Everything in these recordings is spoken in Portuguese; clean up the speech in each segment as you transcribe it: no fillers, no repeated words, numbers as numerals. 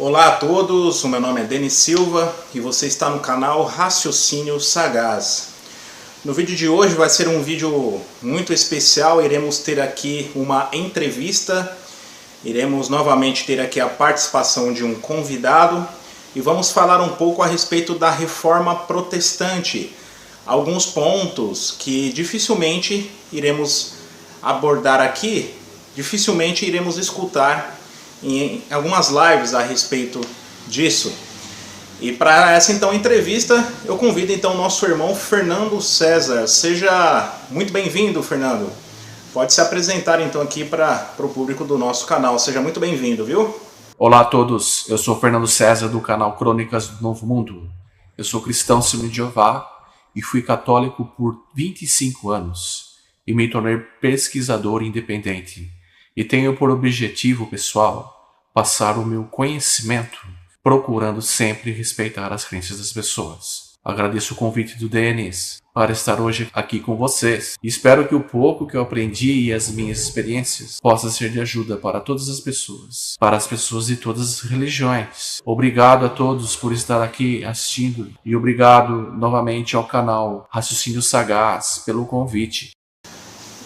Olá a todos, o meu nome é Denis Silva e você está no canal Raciocínio Sagaz. No vídeo de hoje vai ser um vídeo muito especial, iremos ter aqui uma entrevista, iremos novamente ter aqui a participação de um convidado e vamos falar um pouco a respeito da Reforma Protestante. Alguns pontos que dificilmente iremos abordar aqui, dificilmente iremos escutar em algumas lives a respeito disso. E para essa então entrevista, eu convido então o nosso irmão Fernando César. Seja muito bem-vindo, Fernando. Pode se apresentar então aqui para o público do nosso canal. Seja muito bem-vindo, viu? Olá a todos, eu sou Fernando César do canal Crônicas do Novo Mundo. Eu sou cristão Testemunho de Jeová e fui católico por 25 anos e me tornei pesquisador independente. E tenho por objetivo pessoal passar o meu conhecimento, procurando sempre respeitar as crenças das pessoas. Agradeço o convite do Denis para estar hoje aqui com vocês. E espero que o pouco que eu aprendi e as minhas experiências possa ser de ajuda para todas as pessoas, para as pessoas de todas as religiões. Obrigado a todos por estar aqui assistindo e obrigado novamente ao canal Raciocínio Sagaz pelo convite.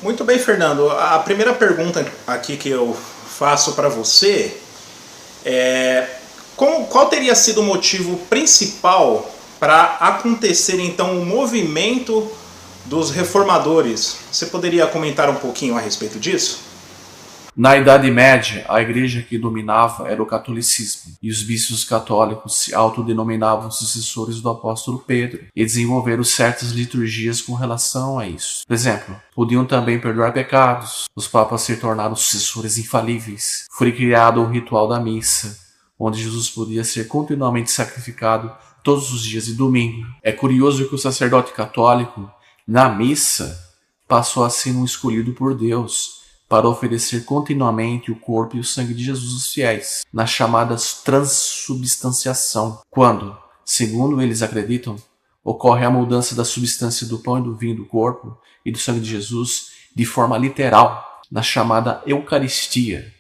Muito bem, Fernando. A primeira pergunta aqui que eu faço para você é qual teria sido o motivo principal para acontecer então o movimento dos reformadores? Você poderia comentar um pouquinho a respeito disso? Na Idade Média, a igreja que dominava era o catolicismo, e os bispos católicos se autodenominavam sucessores do apóstolo Pedro, e desenvolveram certas liturgias com relação a isso. Por exemplo, podiam também perdoar pecados, os papas se tornaram sucessores infalíveis, foi criado o ritual da missa, onde Jesus podia ser continuamente sacrificado todos os dias de domingo. É curioso que o sacerdote católico, na missa, passou a ser um escolhido por Deus, para oferecer continuamente o corpo e o sangue de Jesus aos fiéis, nas chamadas transubstanciação, quando, segundo eles acreditam, ocorre a mudança da substância do pão e do vinho do corpo e do sangue de Jesus de forma literal, na chamada Eucaristia.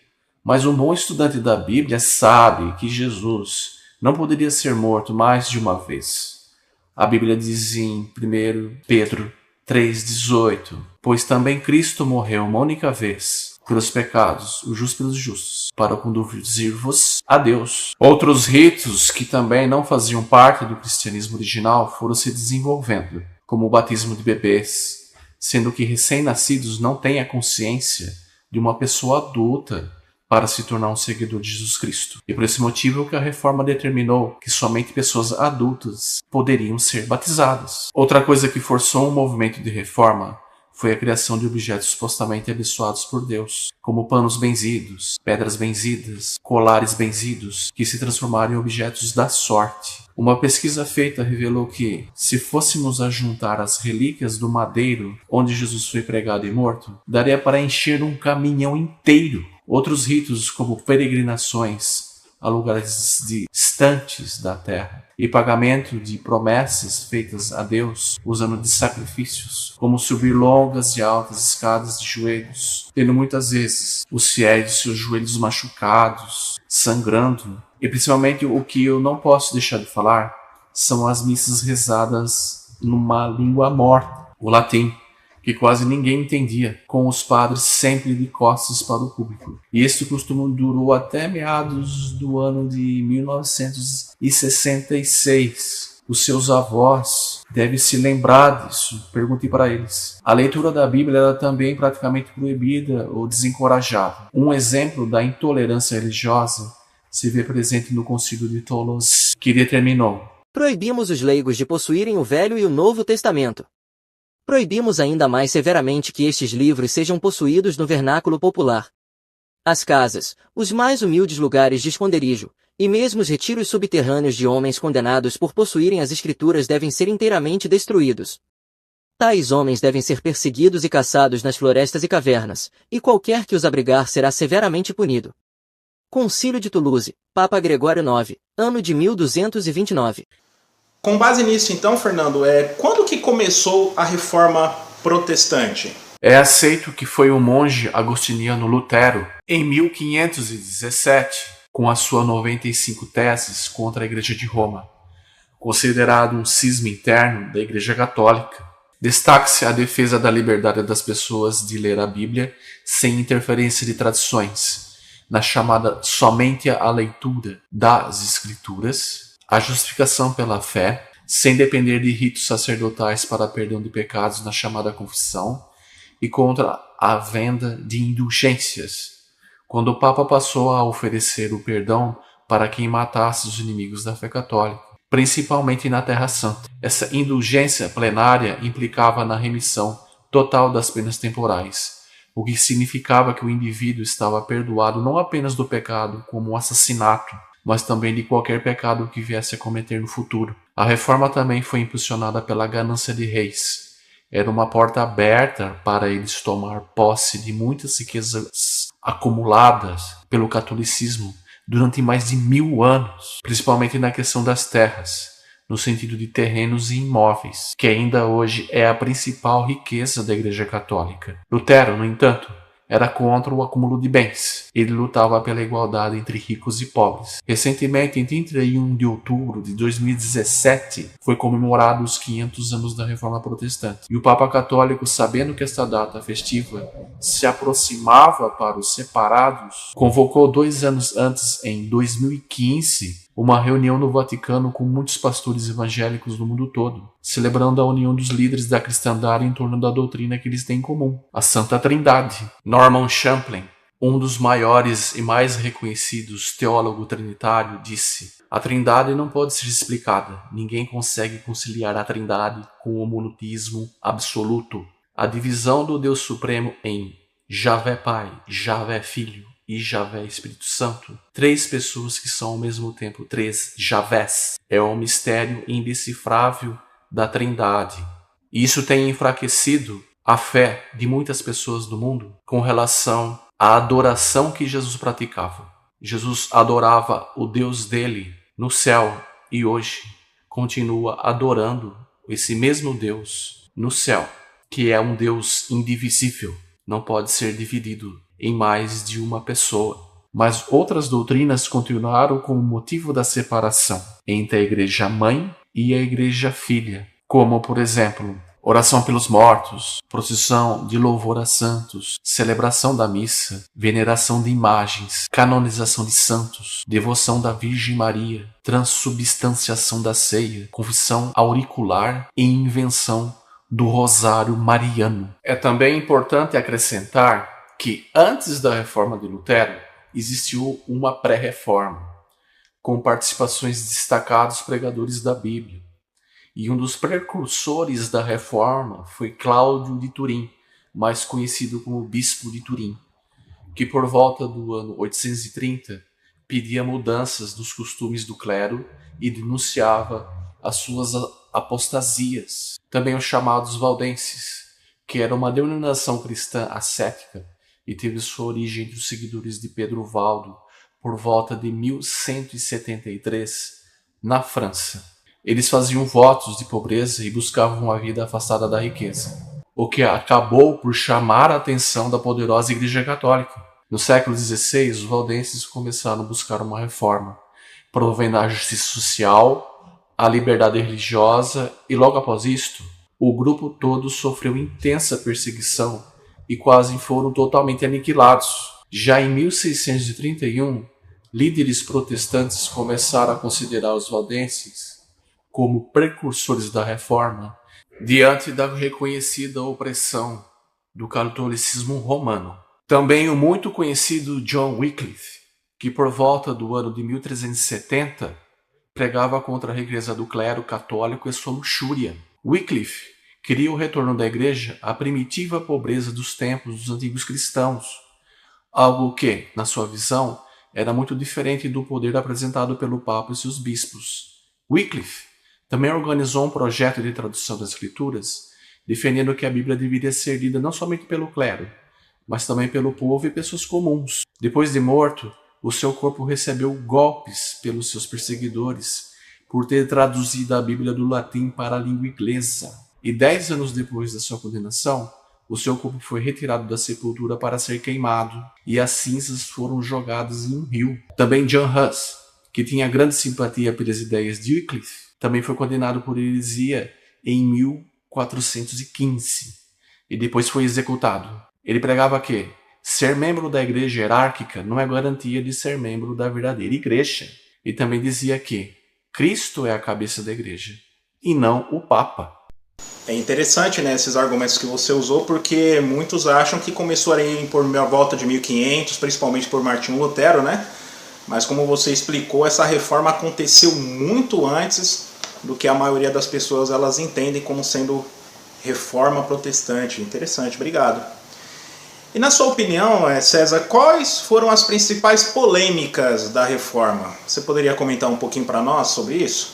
Mas um bom estudante da Bíblia sabe que Jesus não poderia ser morto mais de uma vez. A Bíblia diz em 1 Pedro 3,18: pois também Cristo morreu uma única vez pelos pecados, o justo pelos justos, para conduzir-vos a Deus. Outros ritos que também não faziam parte do cristianismo original foram se desenvolvendo, como o batismo de bebês, sendo que recém-nascidos não têm a consciência de uma pessoa adulta para se tornar um seguidor de Jesus Cristo. E por esse motivo que a reforma determinou que somente pessoas adultas poderiam ser batizadas. Outra coisa que forçou um movimento de reforma foi a criação de objetos supostamente abençoados por Deus, como panos benzidos, pedras benzidas, colares benzidos, que se transformaram em objetos da sorte. Uma pesquisa feita revelou que, se fôssemos a juntar as relíquias do madeiro onde Jesus foi pregado e morto, daria para encher um caminhão inteiro. Outros ritos, como peregrinações a lugares distantes da terra e pagamento de promessas feitas a Deus usando de sacrifícios, como subir longas e altas escadas de joelhos, tendo muitas vezes os fiéis de seus joelhos machucados, sangrando. E principalmente o que eu não posso deixar de falar são as missas rezadas numa língua morta, o latim, que quase ninguém entendia, com os padres sempre de costas para o público. E este costume durou até meados do ano de 1966. Os seus avós devem se lembrar disso, perguntei para eles. A leitura da Bíblia era também praticamente proibida ou desencorajada. Um exemplo da intolerância religiosa se vê presente no Concílio de Toulouse, que determinou: proibimos os leigos de possuírem o Velho e o Novo Testamento. Proibimos ainda mais severamente que estes livros sejam possuídos no vernáculo popular. As casas, os mais humildes lugares de esconderijo, e mesmo os retiros subterrâneos de homens condenados por possuírem as escrituras devem ser inteiramente destruídos. Tais homens devem ser perseguidos e caçados nas florestas e cavernas, e qualquer que os abrigar será severamente punido. Concílio de Toulouse, Papa Gregório IX, ano de 1229. Com base nisso, então, Fernando, quando que começou a Reforma Protestante? É aceito que foi o monge agostiniano Lutero, em 1517, com as suas 95 teses contra a Igreja de Roma, considerado um cisma interno da Igreja Católica. Destaca-se a defesa da liberdade das pessoas de ler a Bíblia sem interferência de tradições, na chamada somente a leitura das Escrituras, a justificação pela fé, sem depender de ritos sacerdotais para perdão de pecados na chamada confissão, e contra a venda de indulgências, quando o Papa passou a oferecer o perdão para quem matasse os inimigos da fé católica, principalmente na Terra Santa. Essa indulgência plenária implicava na remissão total das penas temporais, o que significava que o indivíduo estava perdoado não apenas do pecado como o assassinato, mas também de qualquer pecado que viesse a cometer no futuro. A reforma também foi impulsionada pela ganância de reis. Era uma porta aberta para eles tomar posse de muitas riquezas acumuladas pelo catolicismo durante mais de 1000 anos, principalmente na questão das terras, no sentido de terrenos e imóveis, que ainda hoje é a principal riqueza da Igreja Católica. Lutero, no entanto, era contra o acúmulo de bens. Ele lutava pela igualdade entre ricos e pobres. Recentemente, em 31 de outubro de 2017, foi comemorado os 500 anos da Reforma Protestante. E o Papa Católico, sabendo que esta data festiva se aproximava para os separados, convocou 2 anos antes, em 2015, uma reunião no Vaticano com muitos pastores evangélicos do mundo todo, celebrando a união dos líderes da cristandade em torno da doutrina que eles têm em comum, a Santa Trindade. Norman Champlin, um dos maiores e mais reconhecidos teólogos trinitários, disse: "A Trindade não pode ser explicada. Ninguém consegue conciliar a Trindade com o monoteísmo absoluto. A divisão do Deus Supremo em Javé Pai, Javé Filho e Javé Espírito Santo, 3 pessoas que são ao mesmo tempo 3 Javés, é um mistério indecifrável da Trindade. E isso tem enfraquecido a fé de muitas pessoas do mundo com relação à adoração que Jesus praticava. Jesus adorava o Deus dele no céu e hoje continua adorando esse mesmo Deus no céu, que é um Deus indivisível, não pode ser dividido em mais de uma pessoa. Mas outras doutrinas continuaram como motivo da separação entre a Igreja Mãe e a Igreja Filha, como, por exemplo, oração pelos mortos, procissão de louvor a santos, celebração da missa, veneração de imagens, canonização de santos, devoção da Virgem Maria, transubstanciação da ceia, confissão auricular e invenção do Rosário Mariano. É também importante acrescentar que antes da reforma de Lutero existiu uma pré-reforma, com participações de destacados pregadores da Bíblia. E um dos precursores da reforma foi Cláudio de Turim, mais conhecido como Bispo de Turim, que por volta do ano 830 pedia mudanças dos costumes do clero e denunciava as suas apostasias. Também os chamados valdenses, que era uma denominação cristã ascética e teve sua origem entre os seguidores de Pedro Valdo por volta de 1173 na França. Eles faziam votos de pobreza e buscavam uma vida afastada da riqueza, o que acabou por chamar a atenção da poderosa Igreja Católica. No século XVI, os valdenses começaram a buscar uma reforma, promovendo a justiça social, a liberdade religiosa e logo após isto, o grupo todo sofreu intensa perseguição e quase foram totalmente aniquilados. Já em 1631, líderes protestantes começaram a considerar os valdenses como precursores da reforma diante da reconhecida opressão do catolicismo romano. Também o muito conhecido John Wycliffe, que por volta do ano de 1370 pregava contra a riqueza do clero católico e sua luxúria. Wycliffe queria o retorno da igreja à primitiva pobreza dos tempos dos antigos cristãos, algo que, na sua visão, era muito diferente do poder apresentado pelo Papa e seus bispos. Wycliffe também organizou um projeto de tradução das Escrituras, defendendo que a Bíblia deveria ser lida não somente pelo clero, mas também pelo povo e pessoas comuns. Depois de morto, o seu corpo recebeu golpes pelos seus perseguidores por ter traduzido a Bíblia do latim para a língua inglesa. E 10 anos depois da sua condenação, o seu corpo foi retirado da sepultura para ser queimado, e as cinzas foram jogadas em um rio. Também John Huss, que tinha grande simpatia pelas ideias de Wycliffe, também foi condenado por heresia em 1415 e depois foi executado. Ele pregava que ser membro da igreja hierárquica não é garantia de ser membro da verdadeira igreja. E também dizia que Cristo é a cabeça da igreja e não o Papa. É interessante, né, esses argumentos que você usou, porque muitos acham que começou aí por volta de 1500, principalmente por Martinho Lutero, né? Mas como você explicou, essa reforma aconteceu muito antes do que a maioria das pessoas elas entendem como sendo reforma protestante. Interessante, obrigado. E na sua opinião, César, quais foram as principais polêmicas da reforma? Você poderia comentar um pouquinho para nós sobre isso?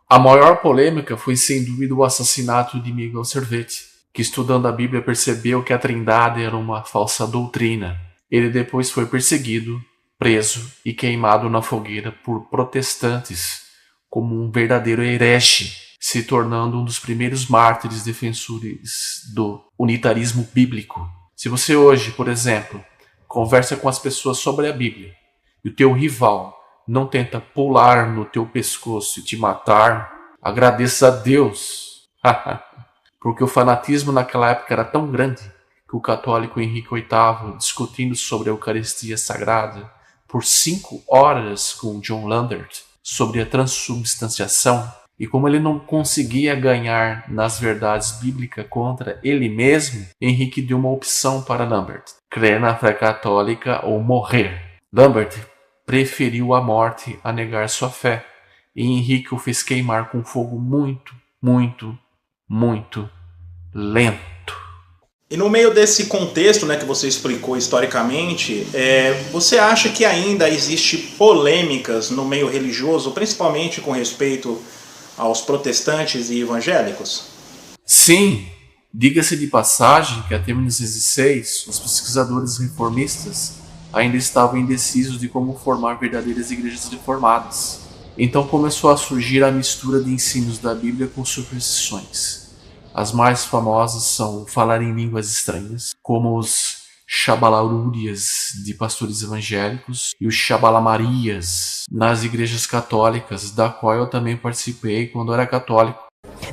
A maior polêmica foi sem dúvida o assassinato de Miguel Servetti, que estudando a Bíblia percebeu que a Trindade era uma falsa doutrina. Ele depois foi perseguido, preso e queimado na fogueira por protestantes como um verdadeiro herege, se tornando um dos primeiros mártires defensores do unitarismo bíblico. Se você hoje, por exemplo, conversa com as pessoas sobre a Bíblia e o teu rival não tenta pular no teu pescoço e te matar, agradeça a Deus. Porque o fanatismo naquela época era tão grande que o católico Henrique VIII, discutindo sobre a Eucaristia Sagrada por 5 horas com John Lambert sobre a transubstanciação, e como ele não conseguia ganhar nas verdades bíblicas contra ele mesmo, Henrique deu uma opção para Lambert: crer na fé católica ou morrer. Lambert preferiu a morte a negar sua fé, e Henrique o fez queimar com fogo muito, muito, muito lento. E no meio desse contexto, né, que você explicou historicamente, você acha que ainda existe polêmicas no meio religioso, principalmente com respeito aos protestantes e evangélicos? Sim, diga-se de passagem que até 1916 os pesquisadores reformistas ainda estavam indecisos de como formar verdadeiras igrejas reformadas. Então começou a surgir a mistura de ensinos da Bíblia com superstições. As mais famosas são o falar em línguas estranhas, como os Shabalarúrias de pastores evangélicos e os Shabalamarias nas igrejas católicas, da qual eu também participei quando era católico.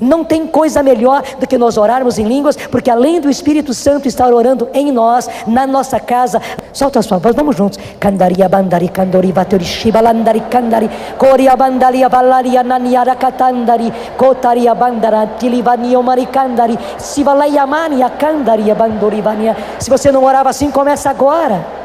Não tem coisa melhor do que nós orarmos em línguas, porque além do Espírito Santo estar orando em nós, na nossa casa, solta a sua voz, vamos juntos. Candaria bandari candori vatori shibalandari candari coria bandalia valaria naniara catandari cotaria bandara tilivanio maricandari sivalayamania candaria bandorivania. Se você não orava assim, começa agora.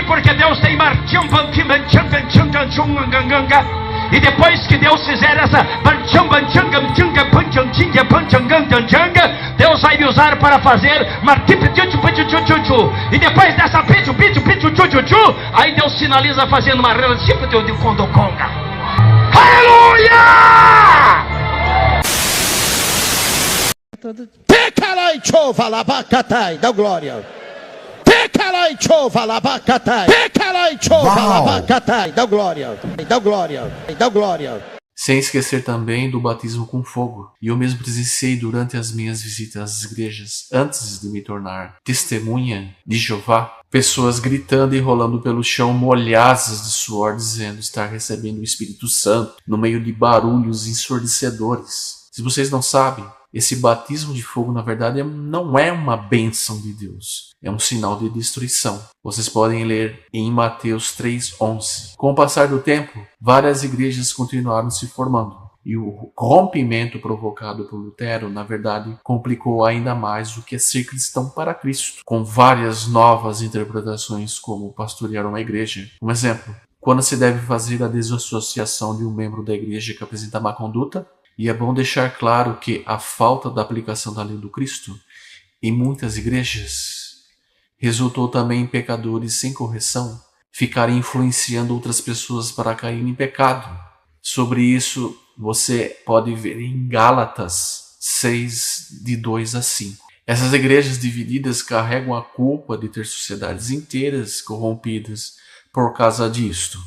Porque Deus tem e depois que Deus fizer essa Deus vai me usar para fazer e depois dessa aí Deus finaliza fazendo uma relação de condoconga. Aleluia! Pecarai chova labacatai, dá glória. Pecarai chova labacatai, pecarai chova labacatai, dá glória, dá glória, dá glória. Sem esquecer também do batismo com fogo. E eu mesmo presenciei durante as minhas visitas às igrejas, antes de me tornar testemunha de Jeová, pessoas gritando e rolando pelo chão molhadas de suor, dizendo estar recebendo o Espírito Santo no meio de barulhos ensurdecedores. Se vocês não sabem, esse batismo de fogo, na verdade, não é uma bênção de Deus. É um sinal de destruição. Vocês podem ler em Mateus 3:11. Com o passar do tempo, várias igrejas continuaram se formando. E o rompimento provocado por Lutero, na verdade, complicou ainda mais o que é ser cristão para Cristo, com várias novas interpretações como pastorear uma igreja. Um exemplo, quando se deve fazer a desassociação de um membro da igreja que apresenta má conduta. E é bom deixar claro que a falta da aplicação da lei do Cristo em muitas igrejas resultou também em pecadores sem correção ficarem influenciando outras pessoas para caírem em pecado. Sobre isso você pode ver em Gálatas 6, de 2 a 5. Essas igrejas divididas carregam a culpa de ter sociedades inteiras corrompidas por causa disto.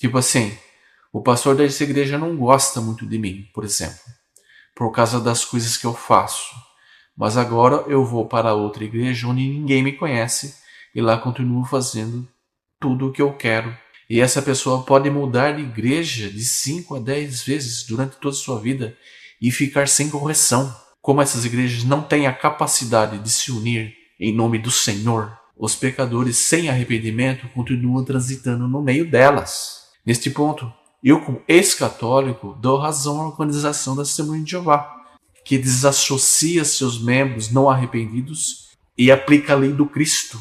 Tipo assim, o pastor dessa igreja não gosta muito de mim, por exemplo, por causa das coisas que eu faço. Mas agora eu vou para outra igreja onde ninguém me conhece e lá continuo fazendo tudo o que eu quero. E essa pessoa pode mudar de igreja de 5 a 10 vezes durante toda a sua vida e ficar sem correção. Como essas igrejas não têm a capacidade de se unir em nome do Senhor, os pecadores sem arrependimento continuam transitando no meio delas. Neste ponto, eu, como ex-católico, dou razão à organização da Testemunha de Jeová, que desassocia seus membros não arrependidos e aplica a lei do Cristo.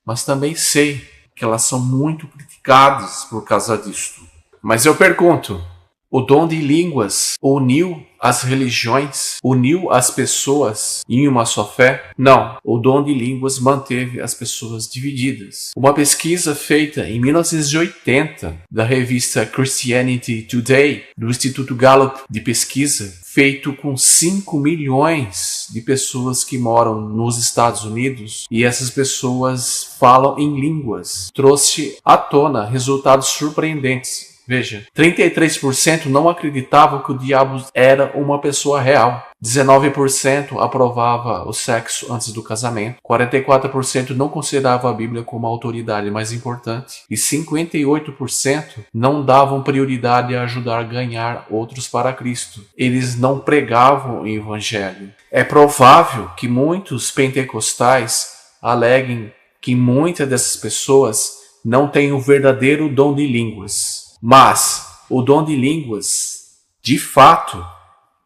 Mas também sei que elas são muito criticadas por causa disto. Mas eu pergunto, o dom de línguas uniu as religiões, uniu as pessoas em uma só fé? Não, o dom de línguas manteve as pessoas divididas. Uma pesquisa feita em 1980 da revista Christianity Today, do Instituto Gallup de Pesquisa, feito com 5 milhões de pessoas que moram nos Estados Unidos, e essas pessoas falam em línguas, trouxe à tona resultados surpreendentes. Veja, 33% não acreditavam que o diabo era uma pessoa real. 19% aprovava o sexo antes do casamento. 44% não considerava a Bíblia como a autoridade mais importante. E 58% não davam prioridade a ajudar a ganhar outros para Cristo. Eles não pregavam o Evangelho. É provável que muitos pentecostais aleguem que muitas dessas pessoas não têm o verdadeiro dom de línguas. Mas o dom de línguas, de fato,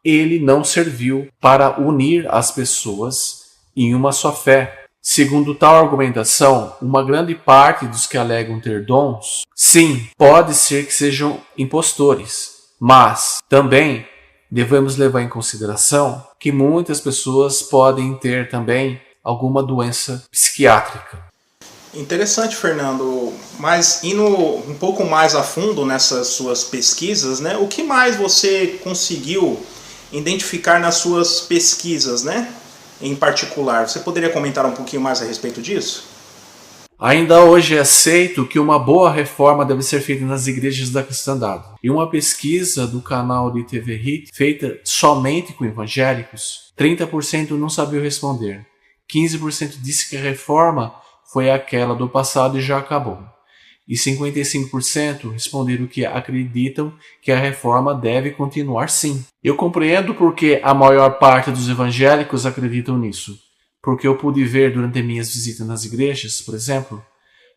ele não serviu para unir as pessoas em uma só fé. Segundo tal argumentação, uma grande parte dos que alegam ter dons, sim, pode ser que sejam impostores, mas também devemos levar em consideração que muitas pessoas podem ter também alguma doença psiquiátrica. Interessante, Fernando, mas indo um pouco mais a fundo nessas suas pesquisas, né? O que mais você conseguiu identificar nas suas pesquisas, né? Em particular, você poderia comentar um pouquinho mais a respeito disso? Ainda hoje é aceito que uma boa reforma deve ser feita nas igrejas da cristandade. Em uma pesquisa do canal de TV Hit, feita somente com evangélicos, 30% não sabia responder. 15% disse que a reforma foi aquela do passado e já acabou. E 55% responderam que acreditam que a reforma deve continuar sim. Eu compreendo porque a maior parte dos evangélicos acreditam nisso. Porque eu pude ver durante minhas visitas nas igrejas, por exemplo,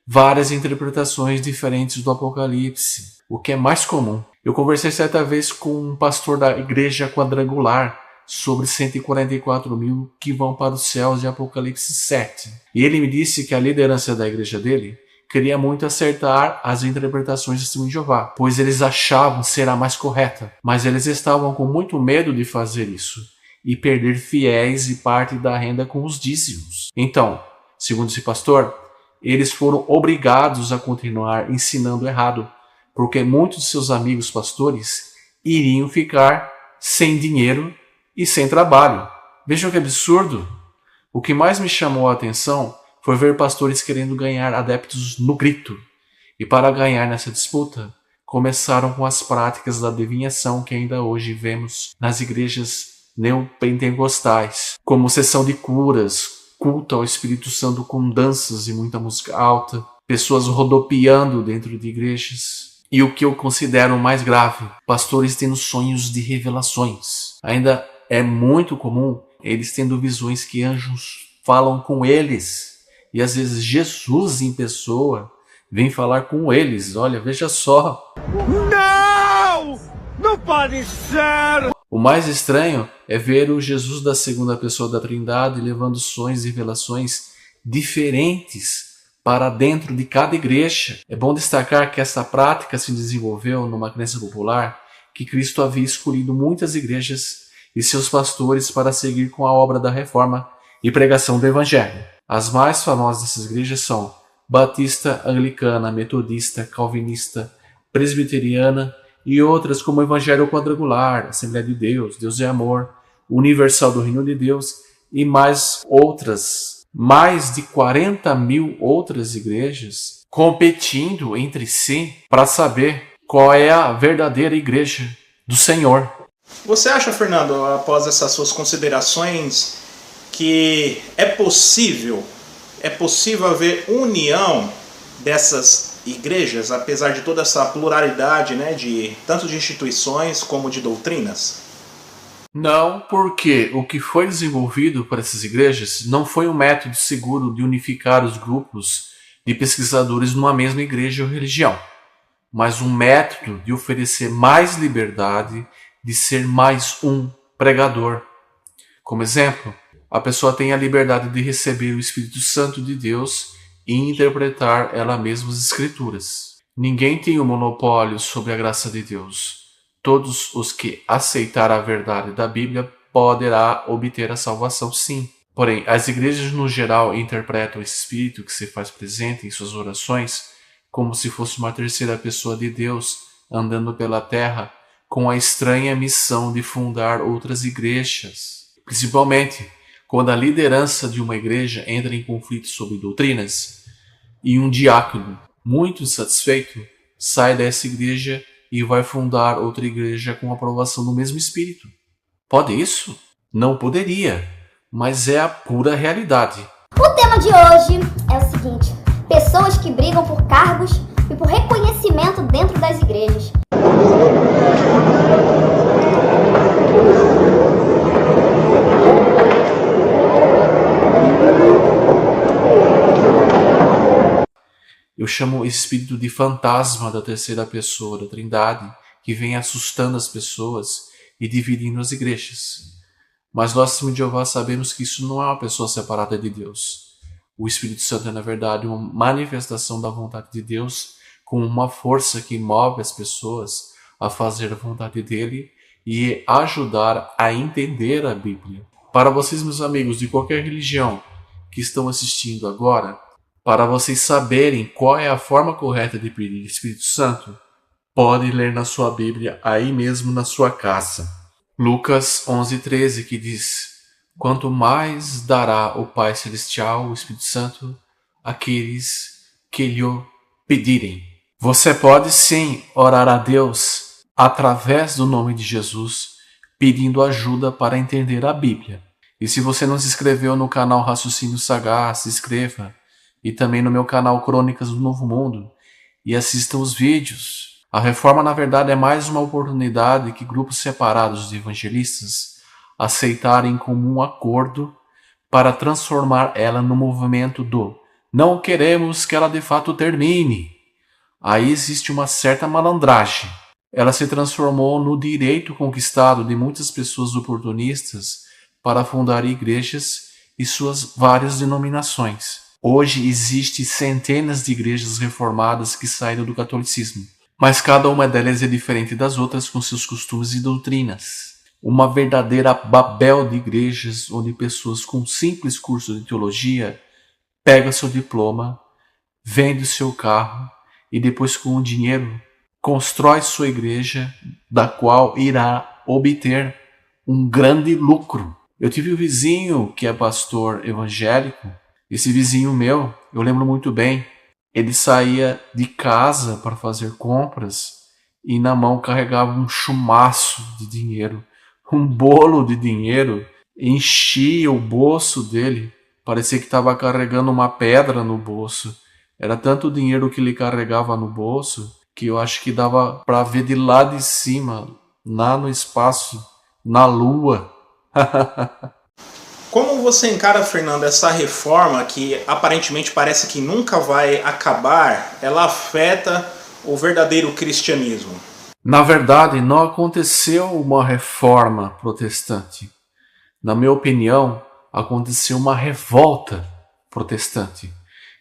várias interpretações diferentes do Apocalipse, o que é mais comum. Eu conversei certa vez com um pastor da igreja quadrangular sobre 144 mil que vão para os céus de Apocalipse 7. E ele me disse que a liderança da igreja dele queria muito acertar as interpretações de Testemunho de Jeová, pois eles achavam ser a mais correta, mas eles estavam com muito medo de fazer isso e perder fiéis e parte da renda com os dízimos. Então, segundo esse pastor, eles foram obrigados a continuar ensinando errado, porque muitos de seus amigos pastores iriam ficar sem dinheiro e sem trabalho. Vejam que absurdo! O que mais me chamou a atenção foi ver pastores querendo ganhar adeptos no grito. E para ganhar nessa disputa, começaram com as práticas da adivinhação que ainda hoje vemos nas igrejas neopentecostais, como sessão de curas, culto ao Espírito Santo com danças e muita música alta, pessoas rodopiando dentro de igrejas. E o que eu considero mais grave, pastores tendo sonhos de revelações. Ainda é muito comum eles tendo visões que anjos falam com eles. E às vezes Jesus em pessoa vem falar com eles. Olha, veja só. Não! Não pode ser! O mais estranho é ver o Jesus da segunda pessoa da Trindade levando sonhos e revelações diferentes para dentro de cada igreja. É bom destacar que essa prática se desenvolveu numa crença popular que Cristo havia escolhido muitas igrejas e seus pastores para seguir com a obra da reforma e pregação do Evangelho. As mais famosas dessas igrejas são Batista, Anglicana, Metodista, Calvinista, Presbiteriana e outras como o Evangelho Quadrangular, Assembleia de Deus, Deus é Amor, Universal do Reino de Deus e mais outras. Mais de 40 mil outras igrejas competindo entre si para saber qual é a verdadeira igreja do Senhor. Você acha, Fernando, após essas suas considerações, que é possível haver união dessas igrejas, apesar de toda essa pluralidade, né, tanto de instituições como de doutrinas? Não, porque o que foi desenvolvido por essas igrejas não foi um método seguro de unificar os grupos de pesquisadores numa mesma igreja ou religião, mas um método de oferecer mais liberdade, de ser mais um pregador. Como exemplo, a pessoa tem a liberdade de receber o Espírito Santo de Deus e interpretar ela mesma as Escrituras. Ninguém tem o monopólio sobre a graça de Deus. Todos os que aceitar a verdade da Bíblia poderá obter a salvação, sim. Porém, as igrejas no geral interpretam esse Espírito que se faz presente em suas orações como se fosse uma terceira pessoa de Deus andando pela terra com a estranha missão de fundar outras igrejas. Principalmente quando a liderança de uma igreja entra em conflito sobre doutrinas e um diácono, muito insatisfeito, sai dessa igreja e vai fundar outra igreja com a aprovação do mesmo Espírito. Pode isso? Não poderia, mas é a pura realidade. O tema de hoje é o seguinte: pessoas que brigam por cargos e por reconhecimento dentro das igrejas. Eu chamo esse espírito de fantasma da terceira pessoa da Trindade, que vem assustando as pessoas e dividindo as igrejas. Mas nós, Testemunhos de Jeová, sabemos que isso não é uma pessoa separada de Deus. O Espírito Santo é, na verdade, uma manifestação da vontade de Deus, com uma força que move as pessoas a fazer a vontade dele e ajudar a entender a Bíblia. Para vocês, meus amigos, de qualquer religião que estão assistindo agora, para vocês saberem qual é a forma correta de pedir o Espírito Santo, pode ler na sua Bíblia, aí mesmo na sua casa. Lucas 11:13, que diz: quanto mais dará o Pai Celestial, o Espírito Santo, àqueles que lhe pedirem. Você pode sim orar a Deus através do nome de Jesus, pedindo ajuda para entender a Bíblia. E se você não se inscreveu no canal Raciocínio Sagaz, se inscreva. E também no meu canal Crônicas do Novo Mundo, e assistam os vídeos. A reforma, na verdade, é mais uma oportunidade que grupos separados de evangelistas aceitarem em comum acordo para transformar ela no movimento do não queremos que ela de fato termine. Aí existe uma certa malandragem. Ela se transformou no direito conquistado de muitas pessoas oportunistas para fundar igrejas e suas várias denominações. Hoje existem centenas de igrejas reformadas que saíram do catolicismo, mas cada uma delas é diferente das outras com seus costumes e doutrinas. Uma verdadeira Babel de igrejas onde pessoas com simples curso de teologia pegam seu diploma, vendem seu carro e depois com o dinheiro constrói sua igreja, da qual irá obter um grande lucro. Eu tive um vizinho que é pastor evangélico. Esse vizinho meu, eu lembro muito bem, ele saía de casa para fazer compras e na mão carregava um chumaço de dinheiro, um bolo de dinheiro, enchia o bolso dele, parecia que estava carregando uma pedra no bolso. Era tanto dinheiro que ele carregava no bolso que eu acho que dava para ver de lá de cima, lá no espaço, na lua. Como você encara, Fernando, essa reforma que aparentemente parece que nunca vai acabar, ela afeta o verdadeiro cristianismo? Na verdade, não aconteceu uma reforma protestante. Na minha opinião, aconteceu uma revolta protestante,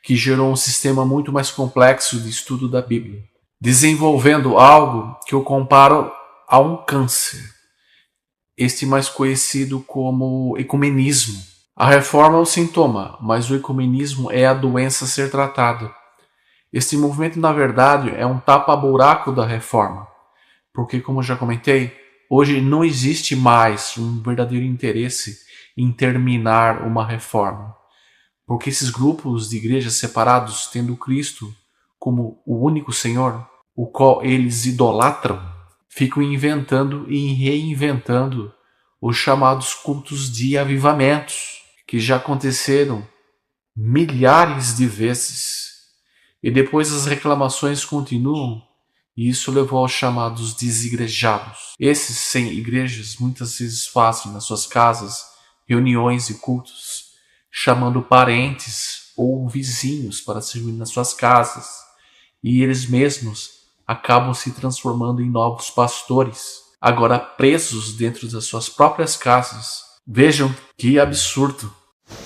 que gerou um sistema muito mais complexo de estudo da Bíblia, desenvolvendo algo que eu comparo a um câncer. Este mais conhecido como ecumenismo. A reforma é o sintoma, mas o ecumenismo é a doença a ser tratada. Este movimento, na verdade, é um tapa-buraco da reforma, porque, como já comentei, hoje não existe mais um verdadeiro interesse em terminar uma reforma, porque esses grupos de igrejas separados, tendo Cristo como o único Senhor, o qual eles idolatram, ficam inventando e reinventando os chamados cultos de avivamentos, que já aconteceram milhares de vezes. E depois as reclamações continuam, e isso levou aos chamados desigrejados. Esses sem igrejas muitas vezes fazem nas suas casas reuniões e cultos, chamando parentes ou vizinhos para servir nas suas casas, e eles mesmos acabam se transformando em novos pastores, agora presos dentro das suas próprias casas. Vejam que absurdo.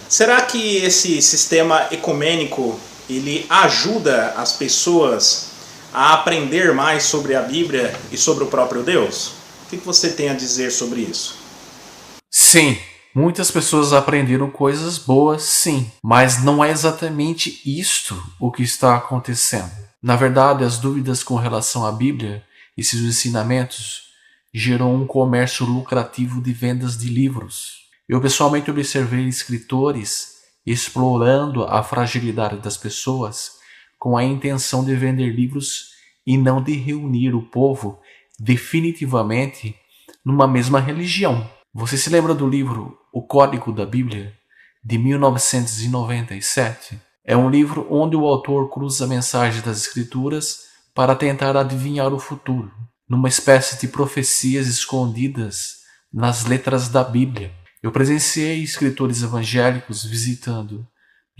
Será que esse sistema ecumênico ele ajuda as pessoas a aprender mais sobre a Bíblia e sobre o próprio Deus? O que você tem a dizer sobre isso? Sim, muitas pessoas aprenderam coisas boas, sim, mas não é exatamente isto o que está acontecendo. Na verdade, as dúvidas com relação à Bíblia e seus ensinamentos gerou um comércio lucrativo de vendas de livros. Eu pessoalmente observei escritores explorando a fragilidade das pessoas com a intenção de vender livros e não de reunir o povo definitivamente numa mesma religião. Você se lembra do livro O Código da Bíblia, de 1997? É um livro onde o autor cruza a mensagem das Escrituras para tentar adivinhar o futuro, numa espécie de profecias escondidas nas letras da Bíblia. Eu presenciei escritores evangélicos visitando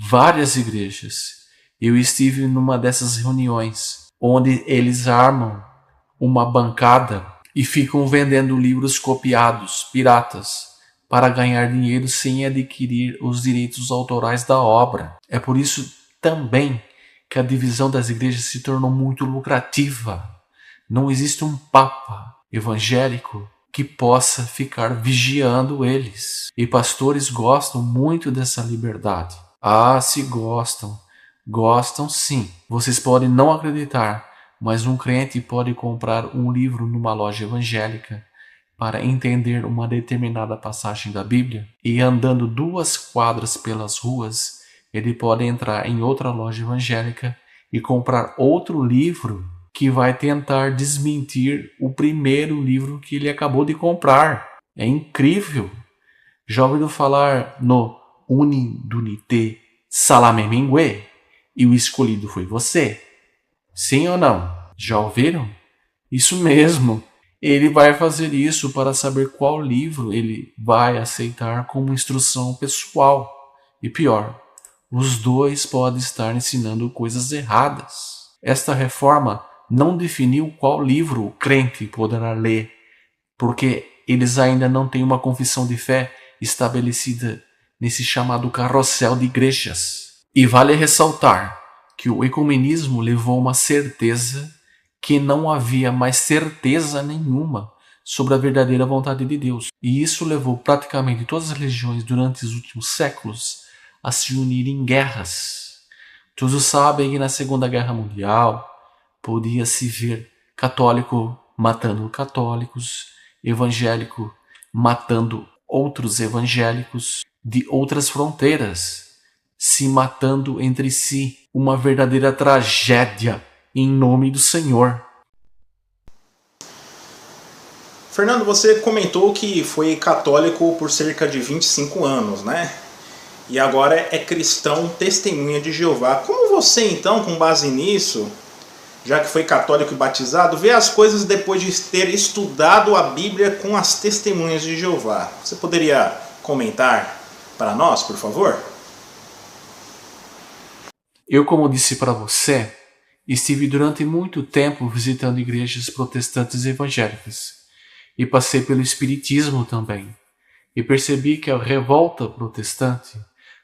várias igrejas. Eu estive numa dessas reuniões, onde eles armam uma bancada e ficam vendendo livros copiados, piratas, para ganhar dinheiro sem adquirir os direitos autorais da obra. É por isso também que a divisão das igrejas se tornou muito lucrativa. Não existe um papa evangélico que possa ficar vigiando eles. E pastores gostam muito dessa liberdade. Ah, se gostam. Gostam sim. Vocês podem não acreditar, mas um crente pode comprar um livro numa loja evangélica para entender uma determinada passagem da Bíblia, e andando 2 quadras pelas ruas, ele pode entrar em outra loja evangélica e comprar outro livro que vai tentar desmentir o primeiro livro que ele acabou de comprar. É incrível! Já ouviram falar no Unidunité Salamemingue? E o escolhido foi você? Sim ou não? Já ouviram? Isso mesmo! Ele vai fazer isso para saber qual livro ele vai aceitar como instrução pessoal. E pior, os dois podem estar ensinando coisas erradas. Esta reforma não definiu qual livro o crente poderá ler, porque eles ainda não têm uma confissão de fé estabelecida nesse chamado carrossel de igrejas. E vale ressaltar que o ecumenismo levou uma certeza que não havia mais certeza nenhuma sobre a verdadeira vontade de Deus. E isso levou praticamente todas as religiões durante os últimos séculos a se unirem em guerras. Todos sabem que na Segunda Guerra Mundial podia-se ver católico matando católicos, evangélico matando outros evangélicos de outras fronteiras, se matando entre si. Uma verdadeira tragédia em nome do Senhor. Fernando, você comentou que foi católico por cerca de 25 anos, né? E agora é cristão testemunha de Jeová. Como você, então, com base nisso, já que foi católico e batizado, vê as coisas depois de ter estudado a Bíblia com as testemunhas de Jeová? Você poderia comentar para nós, por favor? Eu, como disse para você, estive durante muito tempo visitando igrejas protestantes e evangélicas. E passei pelo espiritismo também. E percebi que a revolta protestante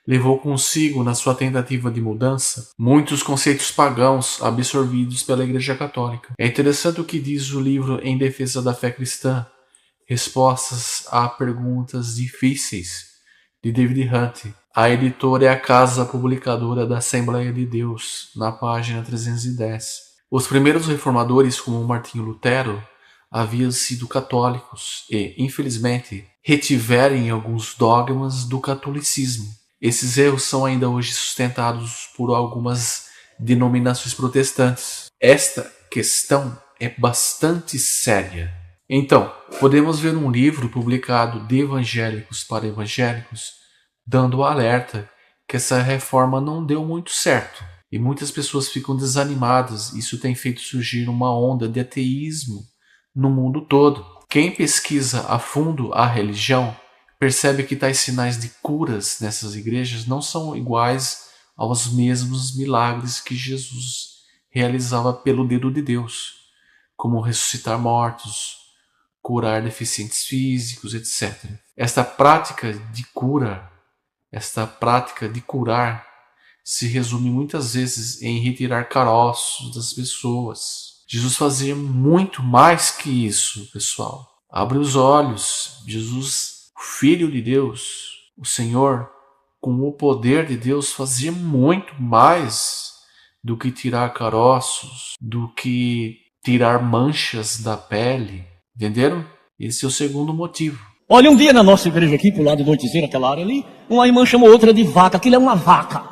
levou consigo, na sua tentativa de mudança, muitos conceitos pagãos absorvidos pela Igreja Católica. É interessante o que diz o livro Em Defesa da Fé Cristã, Respostas a Perguntas Difíceis, de David Hunt. A editora é a casa publicadora da Assembleia de Deus, na página 310. Os primeiros reformadores, como Martinho Lutero, haviam sido católicos e, infelizmente, retiveram alguns dogmas do catolicismo. Esses erros são ainda hoje sustentados por algumas denominações protestantes. Esta questão é bastante séria. Então, podemos ver um livro publicado de evangélicos para evangélicos dando o alerta que essa reforma não deu muito certo. E muitas pessoas ficam desanimadas. Isso tem feito surgir uma onda de ateísmo no mundo todo. Quem pesquisa a fundo a religião percebe que tais sinais de curas nessas igrejas não são iguais aos mesmos milagres que Jesus realizava pelo dedo de Deus, como ressuscitar mortos, curar deficientes físicos, etc. Esta prática de curar, se resume muitas vezes em retirar caroços das pessoas. Jesus fazia muito mais que isso, pessoal. Abre os olhos. Jesus, o Filho de Deus, o Senhor, com o poder de Deus, fazia muito mais do que tirar caroços, do que tirar manchas da pele. Entenderam? Esse é o segundo motivo. Olha, um dia na nossa igreja aqui, pro lado do Oitizeiro, aquela área ali, uma irmã chamou outra de vaca, aquilo é uma vaca.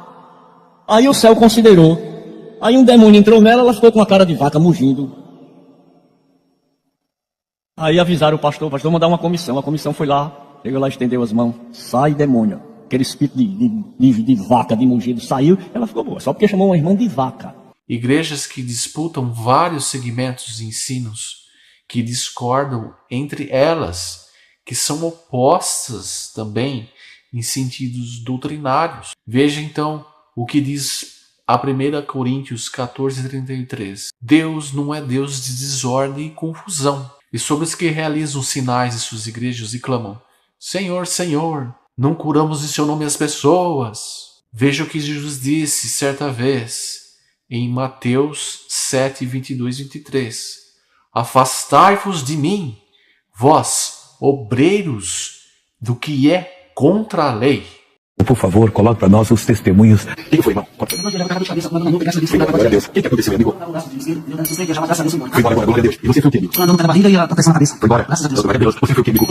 Aí o céu considerou. Aí um demônio entrou nela, ela ficou com a cara de vaca, mugindo. Aí avisaram o pastor mandar uma comissão. A comissão foi lá, chegou lá, estendeu as mãos. Sai, demônio. Aquele espírito de vaca, de mugido, saiu, ela ficou boa. Só porque chamou uma irmã de vaca. Igrejas que disputam vários segmentos de ensinos, que discordam entre elas, que são opostas também em sentidos doutrinários. Veja então o que diz a 1 Coríntios 14:33. Deus não é Deus de desordem e confusão. E sobre os que realizam sinais em suas igrejas e clamam: Senhor, Senhor, não curamos em seu nome as pessoas. Veja o que Jesus disse certa vez em Mateus 7:22-23. Afastai-vos de mim, vós, obreiros do que é contra a lei. Por favor, coloque para nós os testemunhos. O que foi, irmão? Glória a Deus. O que aconteceu, amigo? Foi embora, glória a Deus. E você foi o que, amigo? Andando na barriga e a pressão na cabeça. Foi embora. Graças a Deus. Glória a Deus. Você foi o que, amigo?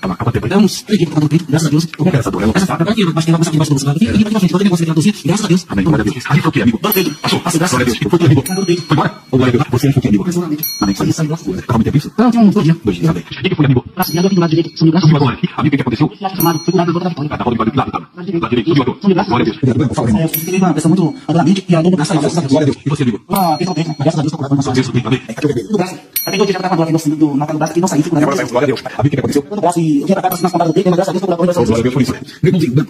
Há quanto tempo? Uns 3 dias no peito, graças a Deus. Como que era essa dor? Ela não Essa faca, aqui, eu bastei debaixo do braço. E aqui na frente, eu tenho conseguido traduzir. Graças a Deus. Amém, glória a Deus. Aí foi o que, amigo? Dor no peito. Achou? Passei, graças a Glória a Deus. Deus. Foi o que, amigo? Dor no peito. Foi embora? Ô, glória a Deus. Você foi o que, amigo? Personalmente. Amém. Saiu, saiu, graças a Deus. Tá muito tempo isso? Não, tinha uns 2 dias. 2 dias, amém. O que foi, amigo? Graças a Deus, aqui do lado direito, sumiu graças a Deus. Amigo, o que aconteceu? Chamado, foi curado, voltou da vitória. Tá rolando do lado direito. Sumiu graças a Deus. Fala, irmão. Eu fiquei uma pressão muito agravante e a dor no braço saiu, graças a Deus. Glória a Deus. E você, amigo? Personalmente, graças a Deus, tô curado, graças a Deus. Amém. Do braço. Até 2 dias já tava com a dor aqui no braço aqui, não saiu, fico Agora saiu, glória a Deus. Amigo, o que aconteceu? no braço e eu tinha pra cá, nas pontadas do peito, mas graças a Deus, tô curado, graças a Glória a Deus. Deus por isso.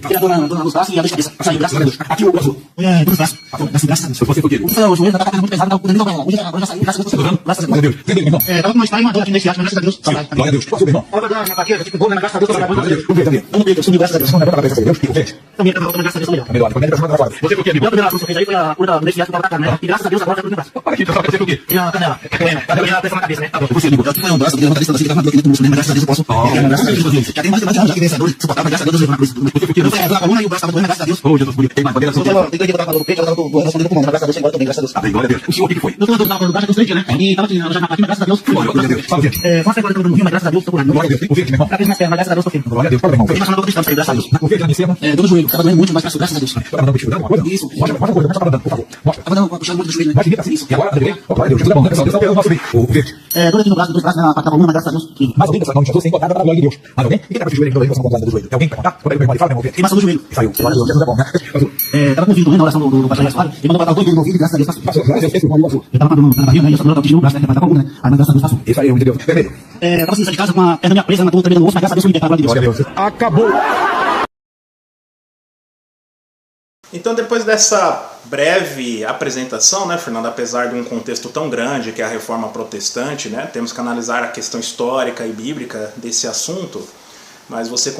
Tinha dor nos braços e a dor de cabeça. Saiu, graças a Deus. Aqui o braço. Todos os braços. Graças a Deus. Você foi o que? O joelho já tava muito pesado, tava podendo dobrar. Hoje agora já saiu, graças a Deus. Graças a Glória a Deus. Deus. Entendeu, irmão? Tava com uma espada e uma dor aqui nesse acho, mas graças a Deus. Glória a Deus. Passou, irmão. Tava na baqueta, tipo, dor, mas graças a Deus, Glória a Deus. Vamos ver, também. no peito, sumiu, graças a Deus. Graças a Deus. E você? Também tava graças a Deus, melhor. Melhor. Quando é que vai chamar? Você foi o que, amigo? A primeira coisa que eu fiz aí foi a cura desse aço que tava na canela. E graças a Deus agora tá tudo no braço. Olha aqui, pessoal, você foi o quê? E a canela. E a pressão na cabeça, né? Tá bom. Você, amigo? Eu fui um braço, eu levantei assim, que tava na dor aqui dentro do músculo, mas graças a Deus eu posso. Graças a Deus. Já tem mais de ano já que vem essa dor suportável, graças a Deus eu levo na cruz. Eu fui a coluna e o braço tava doendo, graças a Deus. Oh, Jesus, bonito. Tem mais bandeira Eu sua. tenho que botar a dor no peito, ela tava doendo do pulmão, graças a Deus, agora também, graças a Deus. Amém, glória a Deus. O senhor, o que foi? Eu tô tava no braço, eu tô né? E tava já na patina, graças a Deus. Glória a Deus. Fala o quê? Faço agora no rio, mas graças a Deus tô curando. Glória a Deus. Tem o verde, meu irmão. Cabeça mais perna, mas graças a Deus tô firme. Glória a Deus. Fala, irmão. Fiquei passando por distância, graças a Deus. O verde lá em cima. Dor no joelho, tava doendo muito, mas passou, graças a Deus. Tá mandando bicho, dá uma coisa? Isso. Mostra a coisa, mostra por favor. Mostra. Tava puxando muito do joelho, né? Vai direito assim. E agora, alegria. Glória a Deus. Jesus é bom, né, pessoal? Deus é o nosso bem. O verde. Dor aqui no braço, dois braços na parte da coluna, mas graças a Deus. Mas alguém, pessoal, não me chateou sem contar para a glória de Deus. Mas alguém? E quem tá com esse joelho aqui, você não contar do joelho? Tem alguém pra contar? Quando ele fala, meu irmão, verde. Queimação do joelho. Saiu. Glória a Deus. Jesus é bom, né? Tava com o ouvido doendo na oração do pastor Gaspar. Ele mandou botar os dois dedos no ouvido e graças a Deus passou. Passou. Glória a Deus. Esse é o nome do nosso. Eu tava com a dor na barriga, né? E eu só tava pedindo o braço, né? Pra tá com a coluna, né? Aí, mas graças a Deus passou. Isso aí, homem de Deus. Vermelho. Tava assim, de casa com a perna minha presa, na coluna tremendo no osso, mas graças a Deus eu me dei pra glória de Deus. Glória a Deus. Acabou. Então, depois dessa breve apresentação, né, Fernando, apesar de um contexto tão grande que é a reforma protestante, né, temos que analisar a questão histórica e bíblica desse assunto, mas você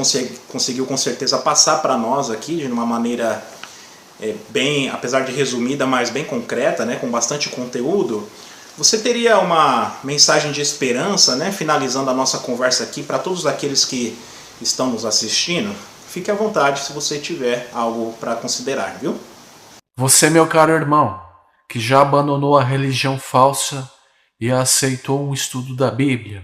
conseguiu com certeza passar para nós aqui de uma maneira bem, apesar de resumida, mas bem concreta, né, com bastante conteúdo. Você teria uma mensagem de esperança, né, finalizando a nossa conversa aqui, para todos aqueles que estão nos assistindo? Fique à vontade se você tiver algo para considerar, viu? Você, meu caro irmão, que já abandonou a religião falsa e aceitou um estudo da Bíblia,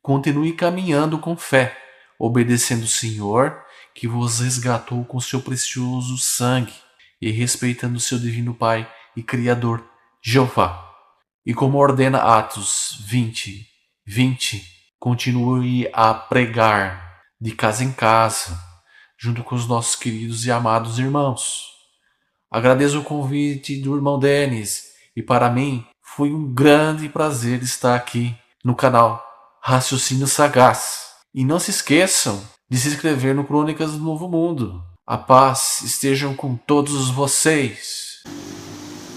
continue caminhando com fé, obedecendo o Senhor, que vos resgatou com seu precioso sangue, e respeitando seu divino Pai e Criador, Jeová. E como ordena Atos 20:20, continue a pregar de casa em casa, junto com os nossos queridos e amados irmãos. Agradeço o convite do irmão Denis e para mim foi um grande prazer estar aqui no canal Raciocínio Sagaz. E não se esqueçam de se inscrever no Crônicas do Novo Mundo. A paz estejam com todos vocês.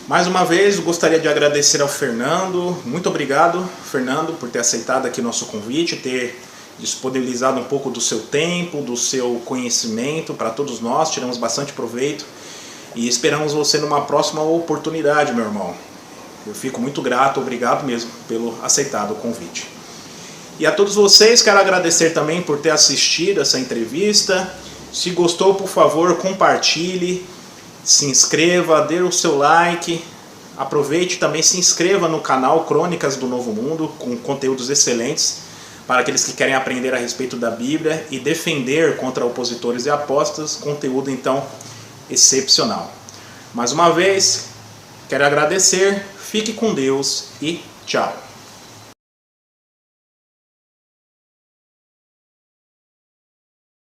Mais uma vez, eu gostaria de agradecer ao Fernando. Muito obrigado, Fernando, por ter aceitado aqui nosso convite, ter disponibilizado um pouco do seu tempo, do seu conhecimento para todos nós. Tiramos bastante proveito e esperamos você numa próxima oportunidade, meu irmão. Eu fico muito grato, obrigado mesmo pelo aceitado o convite. E a todos vocês, quero agradecer também por ter assistido essa entrevista. Se gostou, por favor, compartilhe, se inscreva, dê o seu like. Aproveite também, se inscreva no canal Crônicas do Novo Mundo, com conteúdos excelentes para aqueles que querem aprender a respeito da Bíblia e defender contra opositores e apostas, conteúdo então excepcional. Mais uma vez, quero agradecer, fique com Deus e tchau.